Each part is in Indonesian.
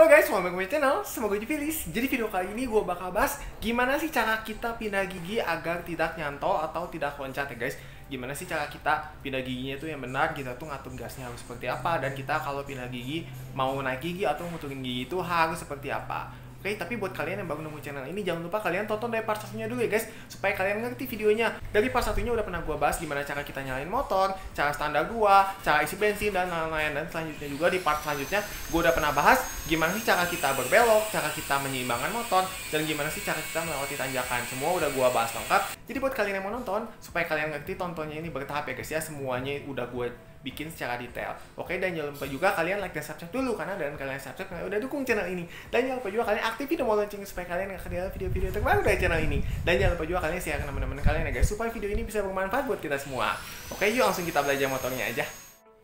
Halo guys, welcome back to my channel. Semoga Filis. Jadi video kali ini gue bakal bahas gimana sih cara kita pindah gigi agar tidak nyantol atau tidak loncat ya guys. Gimana sih cara kita pindah giginya itu yang benar, kita tuh ngatur gasnya harus seperti apa, dan kita kalau pindah gigi mau naik gigi atau muturin gigi itu harus seperti apa. Oke, tapi buat kalian yang baru nemu channel ini, jangan lupa kalian tonton dari part satunya dulu ya guys, supaya kalian ngerti videonya. Dari part satunya udah pernah gua bahas gimana cara kita nyalain motor, cara standar gua, cara isi bensin, dan lain-lain. Dan selanjutnya juga di part selanjutnya gua udah pernah bahas gimana sih cara kita berbelok, cara kita menyeimbangkan motor, dan gimana sih cara kita melewati tanjakan. Semua udah gua bahas lengkap. Jadi buat kalian yang mau nonton, supaya kalian ngerti, tontonnya ini bertahap ya guys ya. Semuanya udah gua bikin secara detail. Oke, dan jangan lupa juga kalian like dan subscribe dulu, karena dengan kalian subscribe kalian udah dukung channel ini. Dan jangan lupa juga kalian aktifin tombol lonceng supaya kalian nggak ketinggalan video-video terbaru dari channel ini. Dan jangan lupa juga kalian share ke teman-teman kalian ya guys, supaya video ini bisa bermanfaat buat kita semua. Oke, yuk langsung kita belajar motornya aja.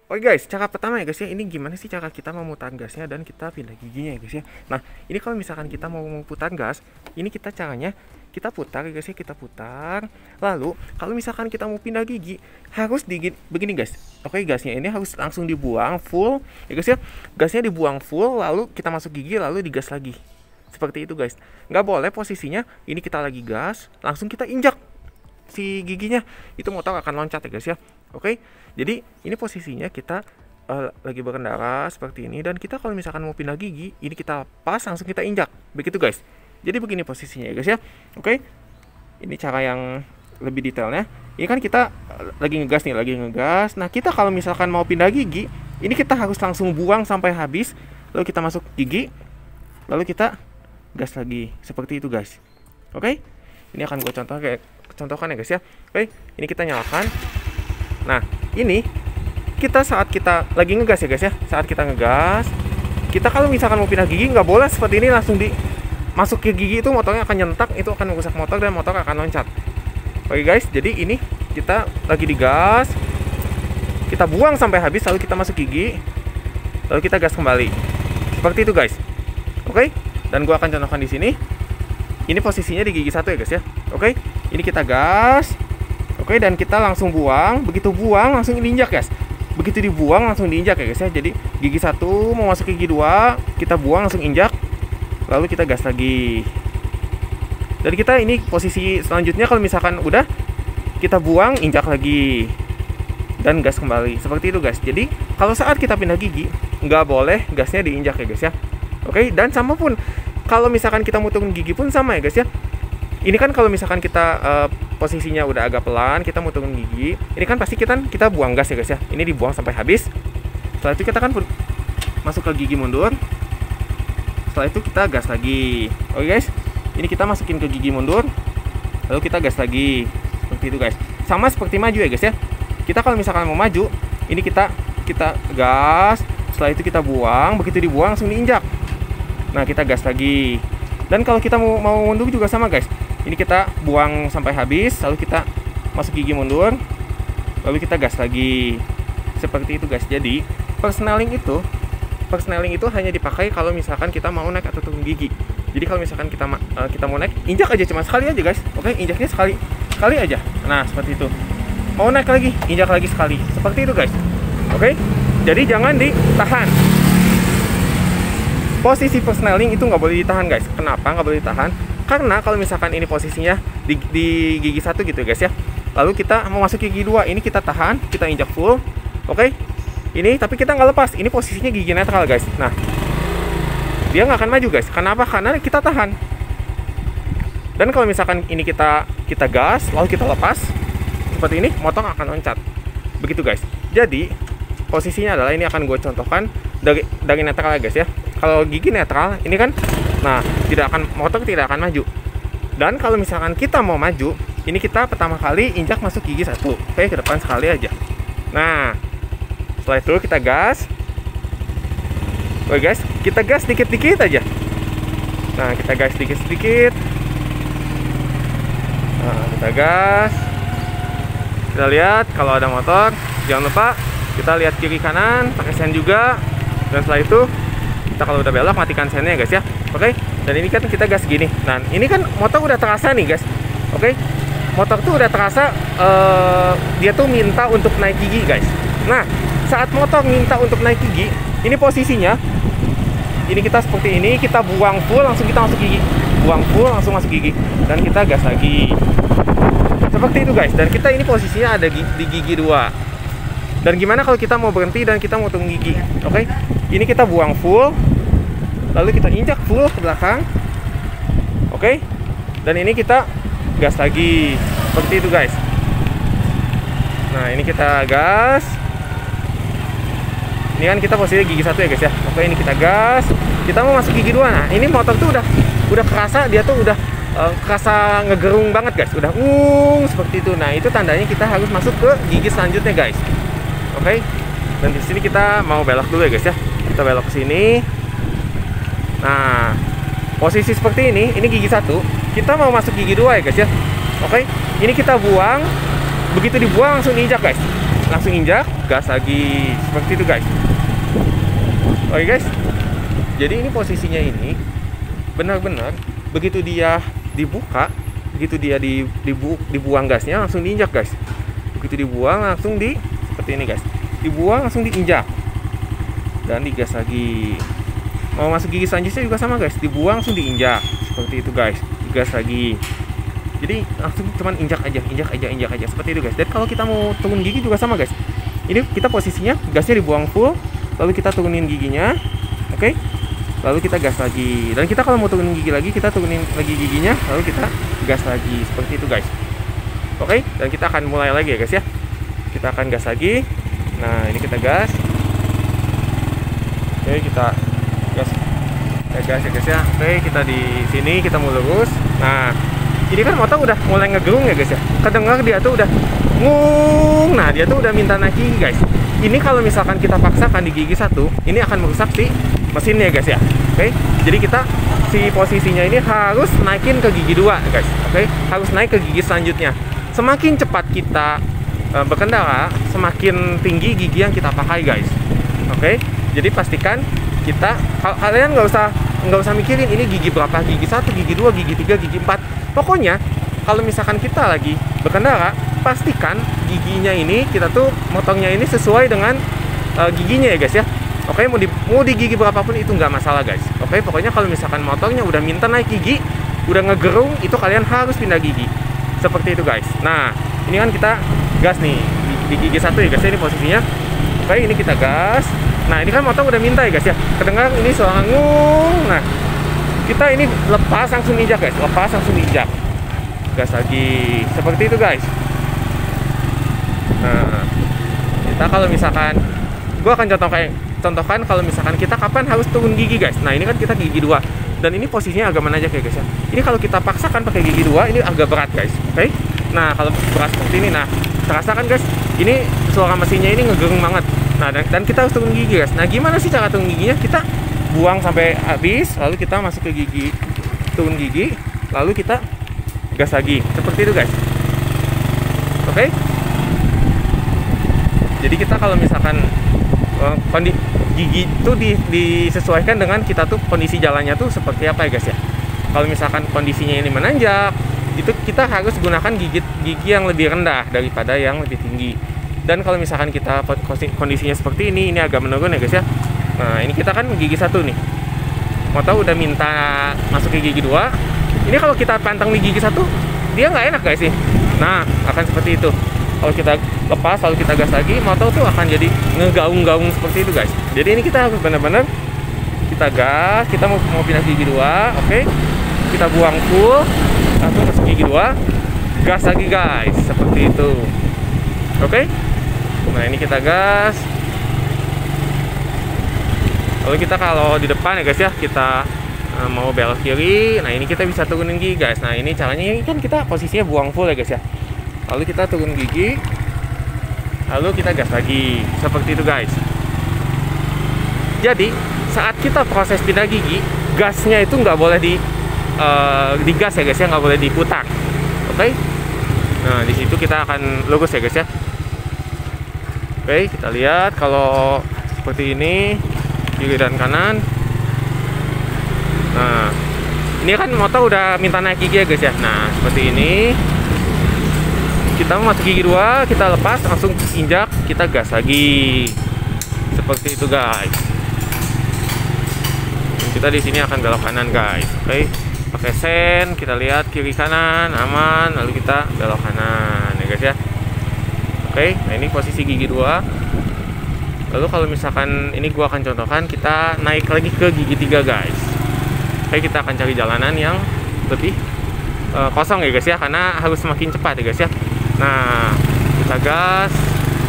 Oke guys, cara pertama ya guys ya, ini gimana sih cara kita memutar gasnya dan kita pindah giginya ya guys ya. Nah, ini kalau misalkan kita mau memutar gas, ini kita caranya kita putar ya guys ya, kita putar. Lalu kalau misalkan kita mau pindah gigi, harus begini guys. Oke, gasnya ini harus langsung dibuang full ya guys ya. Gasnya dibuang full, lalu kita masuk gigi, lalu digas lagi. Seperti itu guys. Nggak boleh posisinya ini kita lagi gas, langsung kita injak si giginya, itu motor akan loncat ya guys ya. Oke, jadi ini posisinya kita lagi berkendara seperti ini, dan kita kalau misalkan mau pindah gigi, ini kita pas langsung kita injak, begitu guys. Jadi begini posisinya ya guys ya. Oke, ini cara yang lebih detailnya. Ini kan kita lagi ngegas nih, lagi ngegas. Nah, kita kalau misalkan mau pindah gigi, ini kita harus langsung buang sampai habis, lalu kita masuk gigi, lalu kita gas lagi, seperti itu guys. Oke, ini akan gue contohkan ya guys ya. Oke, ini kita nyalakan. Nah, ini kita saat kita lagi ngegas ya guys ya. Saat kita ngegas, kita kalau misalkan mau pindah gigi, nggak boleh seperti ini langsung masuk ke gigi, itu motornya akan nyentak, itu akan merusak motor dan motor akan loncat. Oke guys, jadi ini kita lagi digas, kita buang sampai habis, lalu kita masuk gigi, lalu kita gas kembali. Seperti itu guys. Oke, dan gua akan contohkan di sini. Ini posisinya di gigi 1 ya guys ya. Oke, ini kita gas. Oke, dan kita langsung buang. Begitu buang langsung diinjak guys. Begitu dibuang langsung diinjak ya guys ya. Jadi gigi 1 mau masuk ke gigi 2, kita buang langsung injak, lalu kita gas lagi. Dan kita ini posisi selanjutnya kalau misalkan udah, kita buang, injak lagi, dan gas kembali. Seperti itu guys. Jadi kalau saat kita pindah gigi, nggak boleh gasnya diinjak ya guys ya. Oke, dan sama pun kalau misalkan kita muturin gigi pun sama ya guys ya. Ini kan kalau misalkan kita posisinya udah agak pelan, kita muturin gigi, ini kan pasti kita buang gas ya guys ya. Ini dibuang sampai habis. Setelah itu kita kan masuk ke gigi mundur. Setelah itu kita gas lagi. Oke guys, ini kita masukin ke gigi mundur, lalu kita gas lagi. Seperti itu guys. Sama seperti maju ya guys ya. Kita kalau misalkan mau maju, ini kita gas. Setelah itu kita buang. Begitu dibuang langsung diinjak. Nah, kita gas lagi. Dan kalau kita mau mundur juga sama guys. Ini kita buang sampai habis, lalu kita masuk gigi mundur, lalu kita gas lagi. Seperti itu guys. Jadi persneling itu hanya dipakai kalau misalkan kita mau naik atau turun gigi. Jadi kalau misalkan kita mau naik, injak aja, cuma sekali aja guys. Oke, injaknya sekali aja. Nah, seperti itu. Mau naik lagi, injak lagi sekali. Seperti itu guys. Oke, jadi jangan ditahan. Posisi persneling itu nggak boleh ditahan guys. Kenapa nggak boleh ditahan? Karena kalau misalkan ini posisinya di gigi 1 gitu guys ya, lalu kita mau masuk gigi 2, ini kita tahan, kita injak full. Oke, ini tapi kita nggak lepas, ini posisinya gigi netral guys. Nah, dia nggak akan maju guys. Kenapa? Karena kita tahan. Dan kalau misalkan ini kita gas, lalu kita lepas seperti ini, motor akan loncat. Begitu guys. Jadi posisinya adalah, ini akan gue contohkan dari netral ya guys ya. Kalau gigi netral ini kan, nah motor tidak akan maju. Dan kalau misalkan kita mau maju, ini kita pertama kali injak masuk gigi 1, oke, ke depan sekali aja. Nah, setelah itu kita gas. Oke guys, kita gas dikit-dikit aja. Nah, kita gas dikit-dikit. Nah, kita gas. Kita lihat kalau ada motor, jangan lupa kita lihat kiri kanan, pakai sen juga. Dan setelah itu kita kalau udah belok matikan sennya guys ya. Oke, dan ini kan kita gas gini. Nah, ini kan motor udah terasa nih guys. Oke, motor tuh udah terasa dia tuh minta untuk naik gigi guys. Nah, saat motor minta untuk naik gigi, ini posisinya ini kita seperti ini, kita buang full, langsung kita masuk gigi. Buang full, langsung masuk gigi. Dan kita gas lagi. Seperti itu guys. Dan kita ini posisinya ada di gigi 2. Dan gimana kalau kita mau berhenti dan kita mau turun gigi? Oke. Ini kita buang full, lalu kita injak full ke belakang. Oke. Dan ini kita gas lagi. Seperti itu guys. Nah, ini kita gas. Ini kan kita posisi gigi 1 ya guys ya. Oke, ini kita gas. Kita mau masuk gigi 2. Nah, ini motor tuh udah kerasa, dia tuh udah kerasa ngegerung banget guys. Udah seperti itu. Nah, itu tandanya kita harus masuk ke gigi selanjutnya guys. Oke. Dan di sini kita mau belok dulu ya guys ya. Kita belok ke sini. Nah, posisi seperti ini gigi 1. Kita mau masuk gigi 2 ya guys ya. Oke. Ini kita buang. Begitu dibuang langsung injak guys. Langsung injak, gas lagi. Seperti itu guys. Oke guys. Jadi ini posisinya ini benar-benar begitu dia dibuka, begitu dia dibuang gasnya langsung diinjak guys. Begitu dibuang langsung seperti ini guys. Dibuang langsung diinjak. Dan digas lagi. Mau masuk gigi selanjutnya juga sama guys. Dibuang langsung diinjak. Seperti itu guys. Digas lagi. Jadi langsung cuman injak aja seperti itu guys. Dan kalau kita mau turun gigi juga sama guys. Ini kita posisinya gasnya dibuang full, lalu kita turunin giginya. Oke. Lalu kita gas lagi. Dan kita kalau mau turunin gigi lagi, kita turunin lagi giginya, lalu kita gas lagi. Seperti itu guys. Oke. Dan kita akan mulai lagi ya guys ya. Kita akan gas lagi. Nah, ini kita gas. Oke, kita gas. Kita gas ya guys ya. Oke, kita di sini kita mau lurus. Nah, ini kan motor udah mulai ngegerung ya guys ya. Kedengar dia tuh udah ngung. Nah, dia tuh udah minta naik gigi guys. Ini kalau misalkan kita paksakan di gigi 1, ini akan merusak si mesinnya guys ya. Oke. Jadi kita si posisinya ini harus naikin ke gigi 2 guys. Oke. Harus naik ke gigi selanjutnya. Semakin cepat kita berkendara, semakin tinggi gigi yang kita pakai guys. Oke. Jadi pastikan kita, kalian nggak usah mikirin ini gigi berapa, gigi 1, gigi 2, gigi 3, gigi 4. Pokoknya kalau misalkan kita lagi berkendara, pastikan giginya ini kita tuh motornya ini sesuai dengan giginya ya guys ya. Oke, mau di gigi berapapun itu nggak masalah guys. Oke, pokoknya kalau misalkan motornya udah minta naik gigi, udah ngegerung, itu kalian harus pindah gigi. Seperti itu guys. Nah, ini kan kita gas nih di gigi 1 ya guys ya, ini posisinya. Oke, ini kita gas. Nah, ini kan motor udah minta ya guys ya. Kedengar ini suara ngung. Nah, kita ini lepas langsung injak guys. Lepas langsung injak. Gas lagi. Seperti itu guys. Nah, kita kalau misalkan, gue akan contohkan kalau misalkan kita kapan harus turun gigi guys. Nah, ini kan kita gigi 2. Dan ini posisinya agak menanjak ya guys ya. Ini kalau kita paksakan pakai gigi 2, ini agak berat guys. Oke. Nah, kalau berat seperti ini, nah terasa kan guys, ini suara mesinnya ini ngegerung banget. Nah, dan kita harus turun gigi guys. Nah, gimana sih cara turun giginya? Kita buang sampai habis, lalu kita masuk ke gigi, turun gigi, lalu kita gas lagi. Seperti itu guys. Oke. Jadi kita kalau misalkan gigi itu disesuaikan dengan kita tuh kondisi jalannya tuh seperti apa ya guys ya. Kalau misalkan kondisinya ini menanjak, itu kita harus gunakan gigi yang lebih rendah daripada yang lebih tinggi. Dan kalau misalkan kita kondisinya seperti ini agak menurun ya guys ya. Nah, ini kita kan gigi 1 nih. Motor udah minta masuk ke gigi 2. Ini kalau kita pantang di gigi 1, dia nggak enak guys sih. Nah, akan seperti itu. Kalau kita lepas, lalu kita gas lagi, motor tuh akan jadi ngegaung-gaung seperti itu guys. Jadi ini kita harus benar-benar kita gas, kita mau pindah gigi 2, oke. Kita buang full, langsung masuk gigi 2, gas lagi guys, seperti itu. Oke. Nah, ini kita gas. Lalu kita kalau di depan ya guys ya, kita mau belok kiri. Nah, ini kita bisa turunin gigi guys. Nah, ini caranya, ini kan kita posisinya buang full ya guys ya. Lalu kita turun gigi, lalu kita gas lagi, seperti itu guys. Jadi saat kita proses pindah gigi, gasnya itu nggak boleh digas ya guys ya, nggak boleh diputar. Oke. Nah, di situ kita akan lurus ya guys ya. Oke, kita lihat kalau seperti ini, kiri dan kanan. Nah, ini kan motor udah minta naik gigi ya guys ya. Nah, seperti ini. Kita masuk gigi 2, kita lepas, langsung injak, kita gas lagi. Seperti itu guys. kita di sini akan belok kanan guys. Oke, pakai sen, kita lihat kiri kanan aman, lalu kita belok kanan ya guys ya. Oke, nah ini posisi gigi 2. Lalu kalau misalkan ini gua akan contohkan, kita naik lagi ke gigi 3 guys. Oke, kita akan cari jalanan yang lebih kosong ya guys ya, karena harus semakin cepat ya guys ya. Nah, kita gas,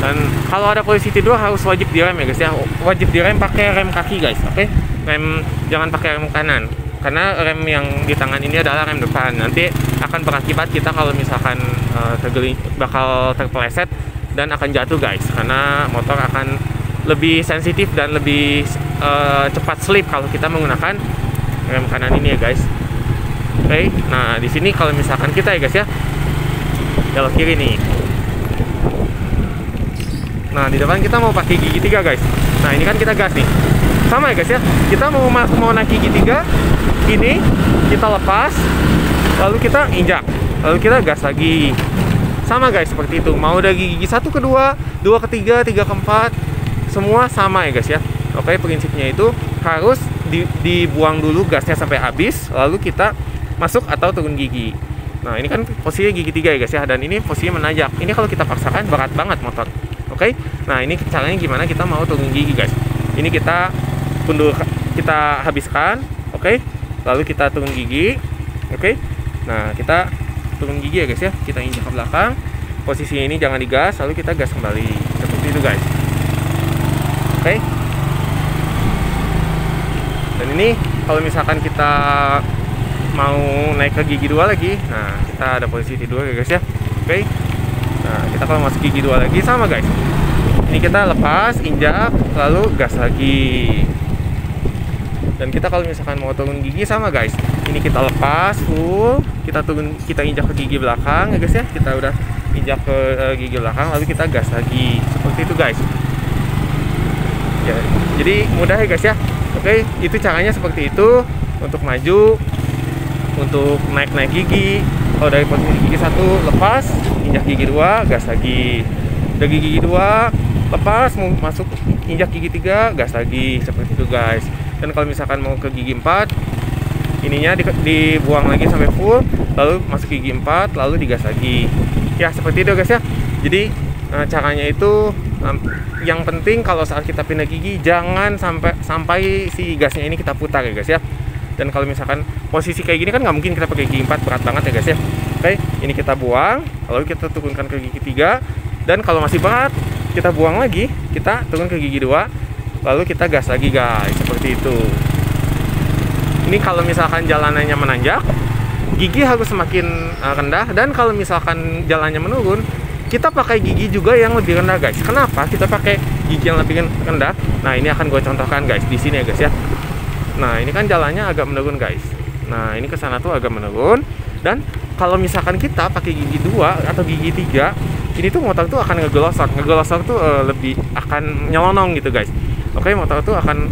dan kalau ada posisi tidur harus wajib direm ya guys ya. Wajib direm pakai rem kaki guys. Oke, rem, jangan pakai rem kanan, karena rem yang di tangan ini adalah rem depan. Nanti akan berakibat kita kalau misalkan bakal terpeleset dan akan jatuh guys, karena motor akan lebih sensitif dan lebih cepat slip kalau kita menggunakan rem kanan ini ya guys. Oke, nah di sini kalau misalkan kita ya guys ya belok kiri nih. Nah di depan kita mau pakai gigi 3 guys. Nah ini kan kita gas nih, sama ya guys ya. Kita mau naik gigi 3, ini kita lepas, lalu kita injak, lalu kita gas lagi. Sama guys seperti itu. Mau dari gigi 1 ke 2, 2 ke 3, 3 ke 4, semua sama ya guys ya. Oke, prinsipnya itu harus dibuang dulu gasnya sampai habis, lalu kita masuk atau turun gigi. Nah ini kan posisi gigi 3 ya guys ya, dan ini posisi menanjak. Ini kalau kita paksakan berat banget motor. Oke, nah ini caranya gimana kita mau turun gigi guys. Ini kita pundur, kita habiskan. Oke, lalu kita turun gigi. Oke, nah kita turun gigi ya guys ya, kita injak ke belakang. Posisi ini jangan digas, lalu kita gas kembali seperti itu guys. Oke, dan ini kalau misalkan kita mau naik ke gigi 2 lagi, nah kita ada posisi tidur ya guys ya. Oke, nah kita kalau masuk gigi 2 lagi sama guys. Ini kita lepas, injak, lalu gas lagi. Dan kita kalau misalkan mau turun gigi sama guys, ini kita lepas full, kita turun, kita injak ke gigi belakang ya guys ya. Kita udah injak ke gigi belakang, lalu kita gas lagi seperti itu guys ya. Jadi mudah ya guys ya. Oke, itu caranya seperti itu untuk maju, untuk naik gigi. Kalau dari posisi gigi 1 lepas, injak gigi 2, gas lagi. Dari gigi 2 lepas, mau masuk injak gigi 3, gas lagi seperti itu guys. Dan kalau misalkan mau ke gigi 4, ininya dibuang lagi sampai full, lalu masuk gigi 4, lalu digas lagi. Ya seperti itu guys ya. Jadi caranya itu yang penting kalau saat kita pindah gigi jangan sampai si gasnya ini kita putar ya guys ya. Dan kalau misalkan posisi kayak gini kan nggak mungkin kita pakai gigi 4, berat banget ya guys ya. Oke, ini kita buang, lalu kita turunkan ke gigi 3. Dan kalau masih berat, kita buang lagi, kita turun ke gigi 2, lalu kita gas lagi guys, seperti itu. Ini kalau misalkan jalanannya menanjak, gigi harus semakin rendah. Dan kalau misalkan jalannya menurun, kita pakai gigi juga yang lebih rendah guys. Kenapa kita pakai gigi yang lebih rendah? Nah ini akan gue contohkan guys di sini ya guys ya. Nah ini kan jalannya agak menurun guys. Nah ini ke sana tuh agak menurun. Dan kalau misalkan kita pakai gigi 2 atau gigi 3, ini tuh motor tuh akan ngegelosor. Ngegelosor tuh lebih akan nyelonong gitu guys. Oke, motor tuh akan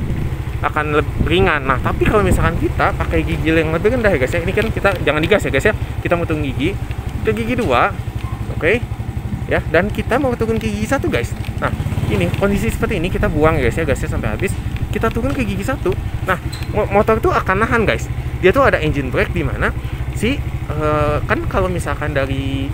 lebih ringan. Nah tapi kalau misalkan kita pakai gigi yang lebih rendah ya guys ya, ini kan kita jangan digas ya guys ya. Kita mau turun gigi ke gigi 2. Oke ya, dan kita mau turun ke gigi 1 guys. Nah ini kondisi seperti ini, kita buang ya guys ya gasnya sampai habis, kita turun ke gigi 1. Nah motor tuh akan nahan guys. Dia tuh ada engine brake di mana si kan kalau misalkan dari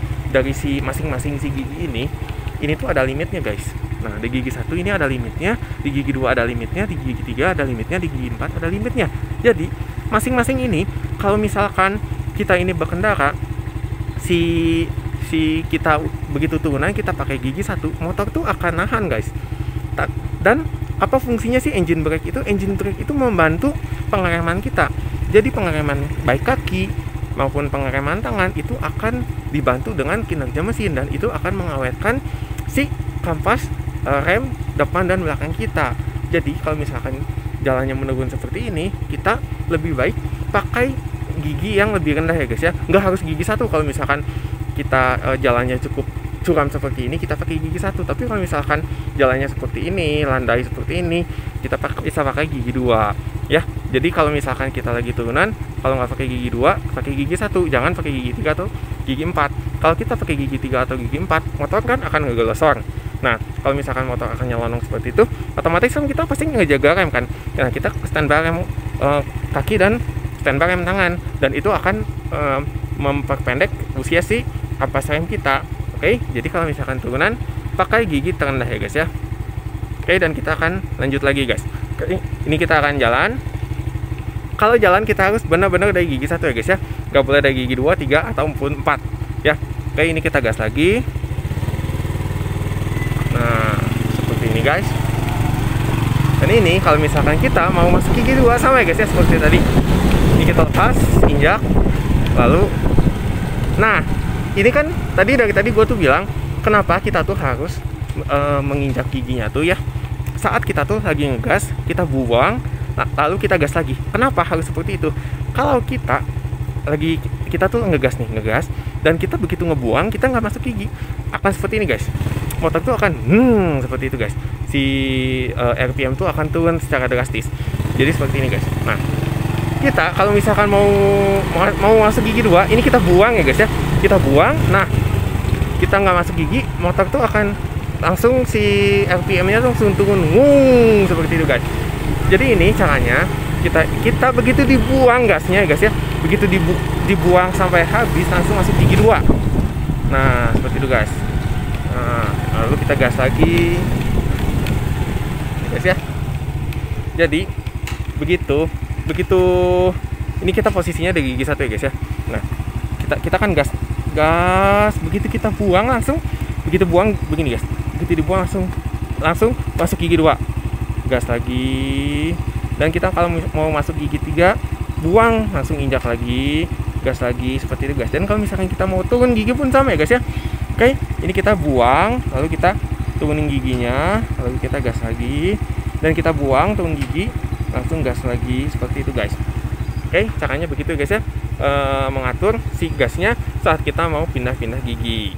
si masing-masing si gigi ini tuh ada limitnya guys. Nah di gigi 1 ini ada limitnya, di gigi 2 ada limitnya, di gigi 3 ada limitnya, di gigi 4 ada limitnya. Jadi masing-masing ini kalau misalkan kita ini berkendara, si kita begitu turunan kita pakai gigi 1, motor tuh akan nahan guys. Dan apa fungsinya sih engine brake itu? Engine brake itu membantu pengereman kita. Jadi pengereman baik kaki maupun pengereman tangan itu akan dibantu dengan kinerja mesin, dan itu akan mengawetkan si kampas rem depan dan belakang kita. Jadi kalau misalkan jalannya menurun seperti ini, kita lebih baik pakai gigi yang lebih rendah ya guys ya. Nggak harus gigi 1. Kalau misalkan kita jalannya cukup curam seperti ini, kita pakai gigi 1. Tapi kalau misalkan jalannya seperti ini, landai seperti ini, kita bisa pakai gigi 2 ya. Jadi kalau misalkan kita lagi turunan, kalau nggak pakai gigi 2, pakai gigi 1, jangan pakai gigi 3 atau gigi 4. Kalau kita pakai gigi 3 atau gigi 4, motor kan akan ngegelosor. Nah kalau misalkan motor akan nyelonong seperti itu, otomatis kan kita pasti ngejaga rem kan. Nah kita standby rem kaki dan standby rem tangan, dan itu akan memperpendek usia si kapas rem kita. Oke, jadi kalau misalkan turunan pakai gigi terendah ya guys ya. Oke, dan kita akan lanjut lagi guys. Oke, ini kita akan jalan. Kalau jalan kita harus benar-benar dari gigi 1 ya guys ya, nggak boleh dari gigi 2, 3 ataupun 4 ya. Oke, ini kita gas lagi. Nah, seperti ini guys. Dan ini kalau misalkan kita mau masuk gigi 2 sama ya guys ya, seperti tadi. Ini kita lepas, injak, lalu nah, ini kan dari tadi gue tuh bilang kenapa kita tuh harus menginjak giginya tuh ya. Saat kita tuh lagi ngegas, kita buang, lalu kita gas lagi. Kenapa harus seperti itu? Kalau kita tuh ngegas, dan kita begitu ngebuang, kita nggak masuk gigi, akan seperti ini guys. Motor tuh akan seperti itu guys. Si RPM tuh akan turun secara drastis. Jadi seperti ini guys. Nah, kita kalau misalkan mau masuk gigi 2, ini kita buang ya guys ya. Kita buang. Nah, kita nggak masuk gigi, motor tuh akan langsung si RPM-nya langsung turun seperti itu guys. Jadi ini caranya, kita begitu dibuang gasnya guys ya, begitu dibuang sampai habis langsung masuk gigi 2. Nah, seperti itu guys. Nah, lalu kita gas lagi guys ya. Jadi begitu ini kita posisinya di gigi 1 ya guys ya. Nah, kita kan gas, begitu kita buang langsung, begitu buang begini guys, begitu dibuang langsung masuk gigi 2, gas lagi. Dan kita kalau mau masuk gigi 3, buang, langsung injak lagi, gas lagi, seperti itu guys. Dan kalau misalkan kita mau turun gigi pun sama ya guys ya. Oke, ini kita buang, lalu kita turunin giginya, lalu kita gas lagi, dan kita buang, turun gigi, langsung gas lagi, seperti itu guys. Oke, caranya begitu guys ya, mengatur si gasnya saat kita mau pindah-pindah gigi.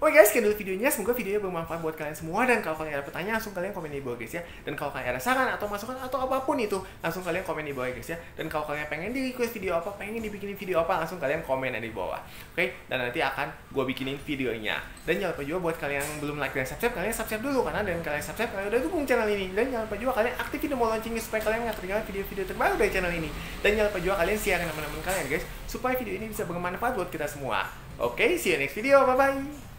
Oke guys, sekian dulu videonya. Semoga videonya bermanfaat buat kalian semua. Dan kalau kalian ada pertanyaan, langsung kalian komen di bawah guys ya. Dan kalau kalian ada saran atau masukan atau apapun itu, langsung kalian komen di bawah guys ya. Dan kalau kalian pengen di request video apa, pengen dibikinin video apa, langsung kalian komen di bawah. Oke, dan nanti akan gue bikinin videonya. Dan jangan lupa juga buat kalian yang belum like dan subscribe, kalian subscribe dulu, karena dengan kalian subscribe kalian udah dukung channel ini. Dan jangan lupa juga kalian aktifin tombol loncengnya supaya kalian nggak ketinggalan video-video terbaru dari channel ini. Dan jangan lupa juga kalian share ke teman-teman kalian guys, supaya video ini bisa bermanfaat buat kita semua. Oke, see you next video, bye bye.